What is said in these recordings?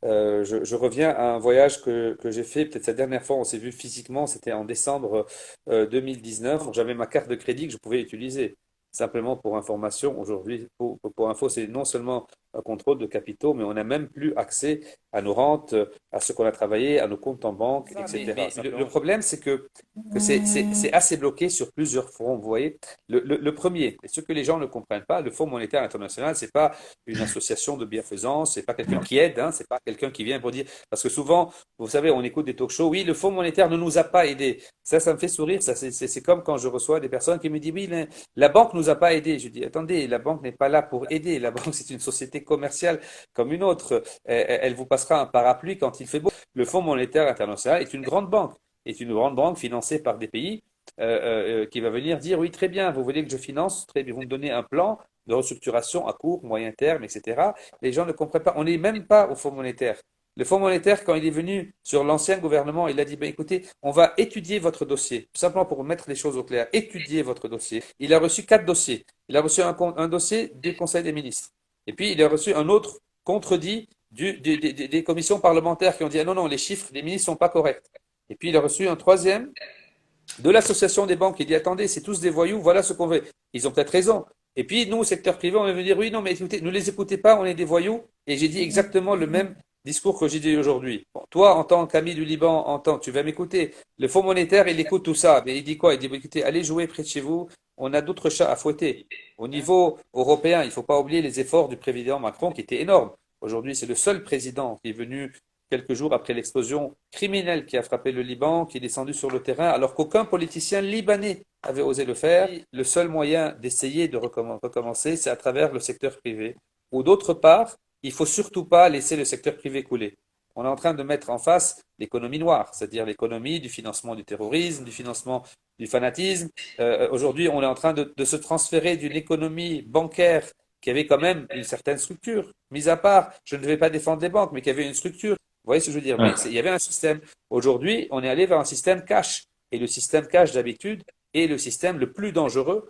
Je reviens à un voyage que j'ai fait, peut-être la dernière fois on s'est vu physiquement, c'était en décembre 2019. J'avais ma carte de crédit que je pouvais utiliser. Simplement pour information, aujourd'hui, pour info, c'est non seulement un contrôle de capitaux, mais on n'a même plus accès à nos rentes, à ce qu'on a travaillé, à nos comptes en banque, etc. Mais le problème, c'est que c'est assez bloqué sur plusieurs fronts. Vous voyez, le premier, et ce que les gens ne comprennent pas, le Fonds monétaire international, c'est pas une association de bienfaisance, c'est pas quelqu'un qui aide, hein, c'est pas quelqu'un qui vient pour dire, parce que souvent, vous savez, on écoute des talk shows, oui, le Fonds monétaire ne nous a pas aidés. Ça me fait sourire, ça, c'est comme quand je reçois des personnes qui me disent, oui, la banque nous a pas aidés. Je dis, attendez, la banque n'est pas là pour aider, la banque c'est une société commerciale comme une autre. Elle vous passera un parapluie quand il fait beau. Le Fonds monétaire international est une grande banque financée par des pays qui va venir dire, oui, très bien, vous voulez que je finance, très bien, vous me donnez un plan de restructuration à court, moyen terme, etc. Les gens ne comprennent pas. On n'est même pas au Fonds monétaire. Le Fonds monétaire, quand il est venu sur l'ancien gouvernement, il a dit, ben, écoutez, on va étudier votre dossier, tout simplement pour mettre les choses au clair, étudier votre dossier. Il a reçu 4 dossiers. Il a reçu un dossier du Conseil des ministres. Et puis, il a reçu un autre contredit des commissions parlementaires qui ont dit, ah non, non, les chiffres des ministres ne sont pas corrects. Et puis, il a reçu un troisième de l'association des banques qui dit, attendez, c'est tous des voyous, voilà ce qu'on veut. Ils ont peut-être raison. Et puis, nous, au secteur privé, on va dire, oui, non, mais écoutez, ne les écoutez pas, on est des voyous. Et j'ai dit exactement le même discours que j'ai dit aujourd'hui. Bon, toi, en tant qu'ami du Liban, tu vas m'écouter. Le Fonds monétaire, il écoute tout ça. Mais il dit quoi? Il dit, écoutez, allez jouer près de chez vous. On a d'autres chats à fouetter. Au niveau européen, il ne faut pas oublier les efforts du président Macron qui étaient énormes. Aujourd'hui, c'est le seul président qui est venu quelques jours après l'explosion criminelle qui a frappé le Liban, qui est descendu sur le terrain, alors qu'aucun politicien libanais avait osé le faire. Le seul moyen d'essayer de recommencer, c'est à travers le secteur privé. Ou d'autre part, il ne faut surtout pas laisser le secteur privé couler. On est en train de mettre en face l'économie noire, c'est-à-dire l'économie du financement du terrorisme, du financement du fanatisme. Aujourd'hui, on est en train de se transférer d'une économie bancaire qui avait quand même une certaine structure. Mis à part, je ne vais pas défendre les banques, mais qui avait une structure. Vous voyez ce que je veux dire? Mais il y avait un système. Aujourd'hui, on est allé vers un système cash. Et le système cash, d'habitude, est le système le plus dangereux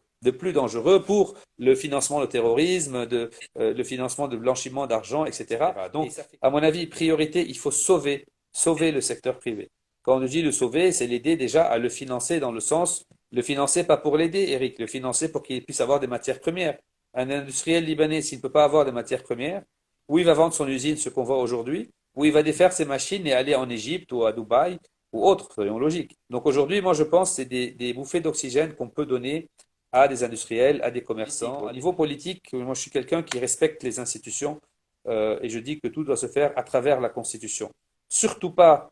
pour le financement du terrorisme, le financement de blanchiment d'argent, etc. Donc, à mon avis, priorité, il faut sauver le secteur privé. Quand on dit le sauver, c'est l'aider déjà à le financer dans le sens, le financer pas pour l'aider, Eric, le financer pour qu'il puisse avoir des matières premières. Un industriel libanais, s'il ne peut pas avoir de matières premières, où il va vendre son usine, ce qu'on voit aujourd'hui, où il va défaire ses machines et aller en Égypte ou à Dubaï ou autre, soyons logiques. Donc aujourd'hui, moi je pense que c'est des bouffées d'oxygène qu'on peut donner à des industriels, à des commerçants. Au niveau politique, moi je suis quelqu'un qui respecte les institutions et je dis que tout doit se faire à travers la Constitution. Surtout pas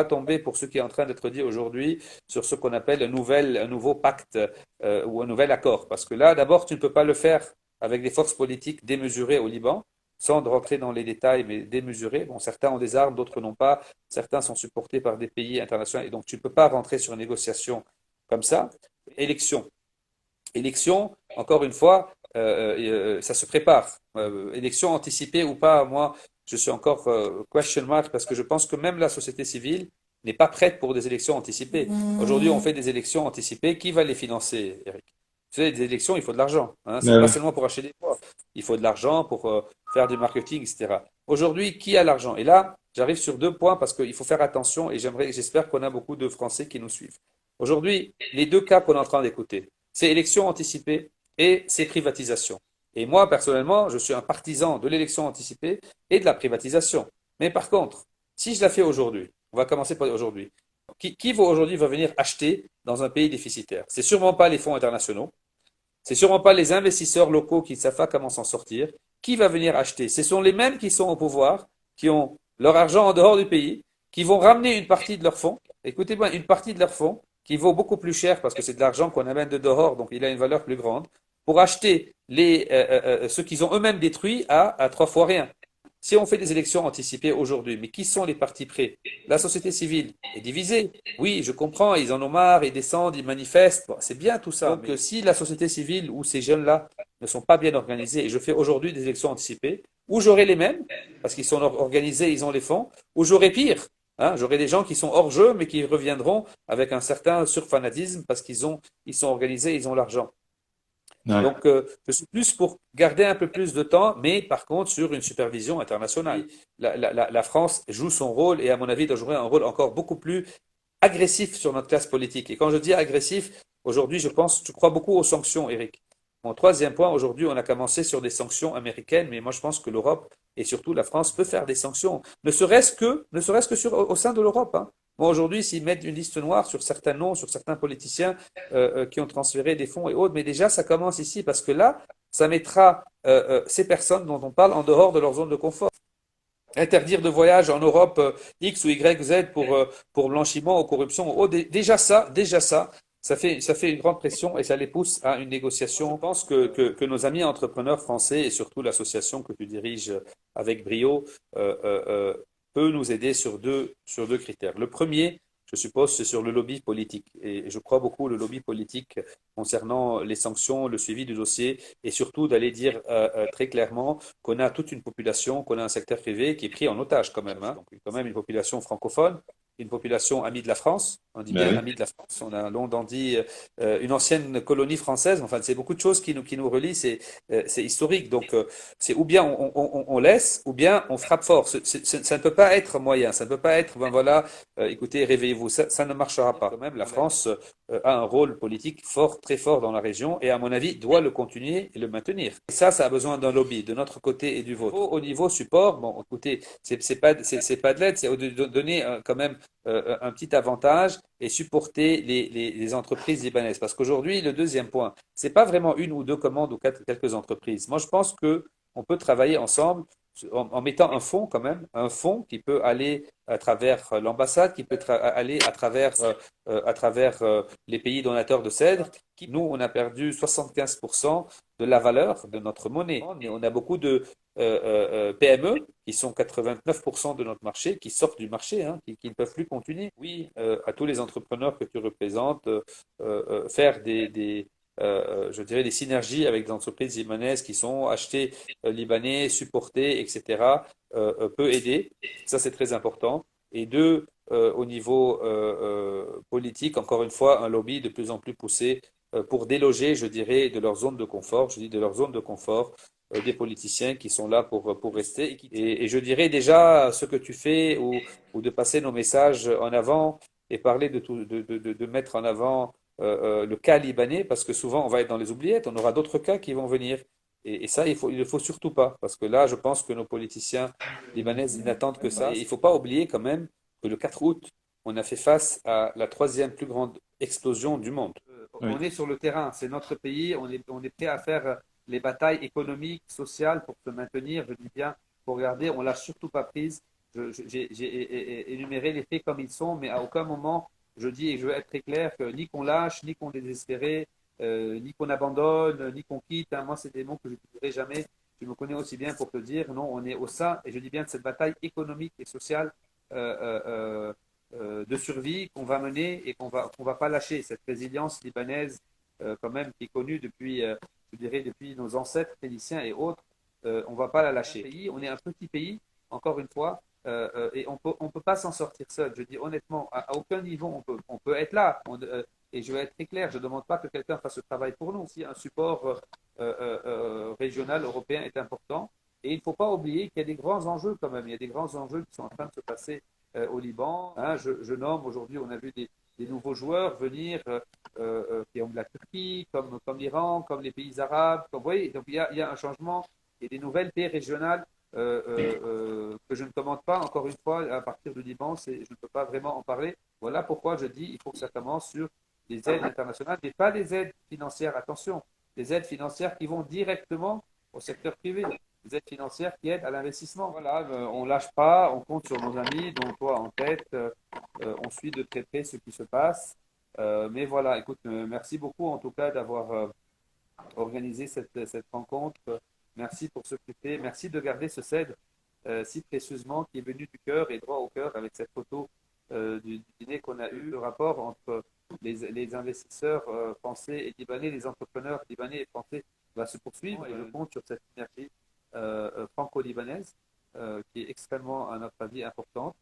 tomber pour ce qui est en train d'être dit aujourd'hui sur ce qu'on appelle un nouveau pacte ou un nouvel accord. Parce que là, d'abord, tu ne peux pas le faire avec des forces politiques démesurées au Liban, sans rentrer dans les détails, mais démesurées. Bon, certains ont des armes, d'autres n'ont pas. Certains sont supportés par des pays internationaux. Et donc, tu ne peux pas rentrer sur une négociation comme ça. Élection. Élection, encore une fois, ça se prépare. Élection anticipée ou pas, moi, je suis encore question mark parce que je pense que même la société civile n'est pas prête pour des élections anticipées. Aujourd'hui, on fait des élections anticipées. Qui va les financer, Eric? Vous savez, des élections, il faut de l'argent. Hein. C'est pas seulement pour acheter des voix. Il faut de l'argent pour faire du marketing, etc. Aujourd'hui, qui a l'argent? Et là, j'arrive sur 2 points parce qu'il faut faire attention et j'espère qu'on a beaucoup de Français qui nous suivent. Aujourd'hui, les 2 cas qu'on est en train d'écouter, c'est élection anticipée et c'est privatisation. Et moi, personnellement, je suis un partisan de l'élection anticipée et de la privatisation. Mais par contre, si je la fais aujourd'hui, on va commencer par aujourd'hui, qui aujourd'hui va venir acheter dans un pays déficitaire? C'est sûrement pas les fonds internationaux, c'est sûrement pas les investisseurs locaux qui ne savent pas comment s'en sortir. Qui va venir acheter? Ce sont les mêmes qui sont au pouvoir, qui ont leur argent en dehors du pays, qui vont ramener une partie de leurs fonds. Écoutez-moi, une partie de leurs fonds qui vaut beaucoup plus cher parce que c'est de l'argent qu'on amène de dehors, donc il a une valeur plus grande, pour acheter ceux qu'ils ont eux-mêmes détruits à 3 fois rien. Si on fait des élections anticipées aujourd'hui, mais qui sont les partis prêts? La société civile est divisée. Oui, je comprends, ils en ont marre, ils descendent, ils manifestent. Bon, c'est bien tout ça. Donc, si la société civile ou ces jeunes-là ne sont pas bien organisés, et je fais aujourd'hui des élections anticipées, ou j'aurai les mêmes, parce qu'ils sont organisés, ils ont les fonds, ou j'aurai pire. Hein, j'aurai des gens qui sont hors jeu, mais qui reviendront avec un certain surfanatisme parce ils sont organisés, ils ont l'argent. Ouais. Donc, je suis plus pour garder un peu plus de temps, mais par contre sur une supervision internationale. La France joue son rôle et à mon avis doit jouer un rôle encore beaucoup plus agressif sur notre classe politique. Et quand je dis agressif, aujourd'hui, je crois beaucoup aux sanctions, Eric. Mon troisième point, aujourd'hui, on a commencé sur des sanctions américaines, mais moi je pense que l'Europe et surtout la France peut faire des sanctions, ne serait-ce que au sein de l'Europe, hein. Moi aujourd'hui, s'ils mettent une liste noire sur certains noms, sur certains politiciens qui ont transféré des fonds et autres, mais déjà ça commence ici parce que là, ça mettra ces personnes dont on parle en dehors de leur zone de confort. Interdire de voyage en Europe X ou Y, Z pour blanchiment ou corruption. Oh, déjà ça fait une grande pression et ça les pousse à une négociation. Je pense que nos amis entrepreneurs français et surtout l'association que tu diriges avec brio peut nous aider sur deux critères. Le premier, je suppose, c'est sur le lobby politique. Et je crois beaucoup au lobby politique concernant les sanctions, le suivi du dossier et surtout d'aller dire très clairement qu'on a toute une population, qu'on a un secteur privé qui est pris en otage quand même, hein. Donc, quand même une population francophone, une population amie de la France. On dit Ben bien oui. amie de la France. On a longtemps dit une ancienne colonie française. Enfin, c'est beaucoup de choses qui nous relient. C'est historique. Donc, c'est ou bien on laisse, ou bien on frappe fort. Ça ne peut pas être moyen. Ça ne peut pas être, ben voilà, écoutez, réveillez-vous. Ça ne marchera pas. Quand même, la France a un rôle politique fort, très fort dans la région et à mon avis doit le continuer et le maintenir. Et ça a besoin d'un lobby de notre côté et du vôtre. Au niveau support, bon, écoutez, c'est pas de l'aide, c'est de donner quand même un petit avantage et supporter les entreprises libanaises. Parce qu'aujourd'hui, le deuxième point, c'est pas vraiment une ou deux commandes ou quelques entreprises. Moi, je pense que on peut travailler ensemble en mettant un fonds quand même, un fonds qui peut aller à travers l'ambassade, qui peut aller à travers les pays donateurs de cèdre. Nous, on a perdu 75% de la valeur de notre monnaie. Et on a beaucoup de PME qui sont 89% de notre marché, qui sortent du marché, hein, qui ne peuvent plus continuer. Oui, à tous les entrepreneurs que tu représentes, faire je dirais des synergies avec des entreprises libanaises qui sont achetées libanais, supportées, etc., peut aider. Ça, c'est très important. Et deux, au niveau politique, encore une fois, un lobby de plus en plus poussé pour déloger, je dirais, de leur zone de confort, je dis de leur zone de confort, des politiciens qui sont là pour rester. Et je dirais déjà ce que tu fais ou de passer nos messages en avant et parler de, tout, de mettre en avant le cas libanais, parce que souvent on va être dans les oubliettes, on aura d'autres cas qui vont venir. Et ça, il ne faut surtout pas, parce que là, je pense que nos politiciens libanais, ils n'attendent que ça. Et il ne faut pas oublier quand même que le 4 août, on a fait face à la troisième plus grande explosion du monde. On Oui. est sur le terrain, c'est notre pays, on est prêt à faire les batailles économiques, sociales pour se maintenir, je dis bien, pour regarder, on ne l'a surtout pas prise. J'ai énuméré les faits comme ils sont, mais à aucun moment je dis, et je veux être très clair, que ni qu'on lâche, ni qu'on est désespéré, ni qu'on abandonne, ni qu'on quitte, hein. Moi, c'est des mots que je ne dirai jamais. Tu me connais aussi bien pour te dire, non, on est au sein, et je dis bien, de cette bataille économique et sociale de survie qu'on va mener et qu'on va pas lâcher. Cette résilience libanaise, quand même, qui est connue depuis, je dirais, depuis nos ancêtres phéniciens et autres, on va pas la lâcher. On est un petit pays, encore une fois, et on peut pas s'en sortir seul. Je dis honnêtement, à aucun niveau on peut être là. Et je vais être très clair, je ne demande pas que quelqu'un fasse ce travail pour nous. Si un support régional, européen est important, et il ne faut pas oublier qu'il y a des grands enjeux quand même. Il y a des grands enjeux qui sont en train de se passer au Liban, hein. Je nomme aujourd'hui, on a vu des nouveaux joueurs venir qui ont de la Turquie, comme l'Iran, comme les pays arabes. Vous voyez, donc il y a un changement et des nouvelles paix régionales que je ne commande pas, encore une fois, à partir du Liban, je ne peux pas vraiment en parler. Voilà pourquoi je dis il faut que ça commence sur des aides internationales, mais pas des aides financières, attention, des aides financières qui vont directement au secteur privé, des aides financières qui aident à l'investissement. Voilà, on ne lâche pas, on compte sur nos amis, dont toi en tête, on suit de très près ce qui se passe. Mais voilà, écoute, merci beaucoup en tout cas d'avoir organisé cette rencontre. Merci pour ce que tu fais. Merci de garder ce CED si précieusement qui est venu du cœur et droit au cœur avec cette photo du dîner qu'on a eu. Le rapport entre les investisseurs français et libanais, les entrepreneurs libanais et français va se poursuivre et je compte sur cette synergie franco-libanaise qui est extrêmement, à notre avis, importante.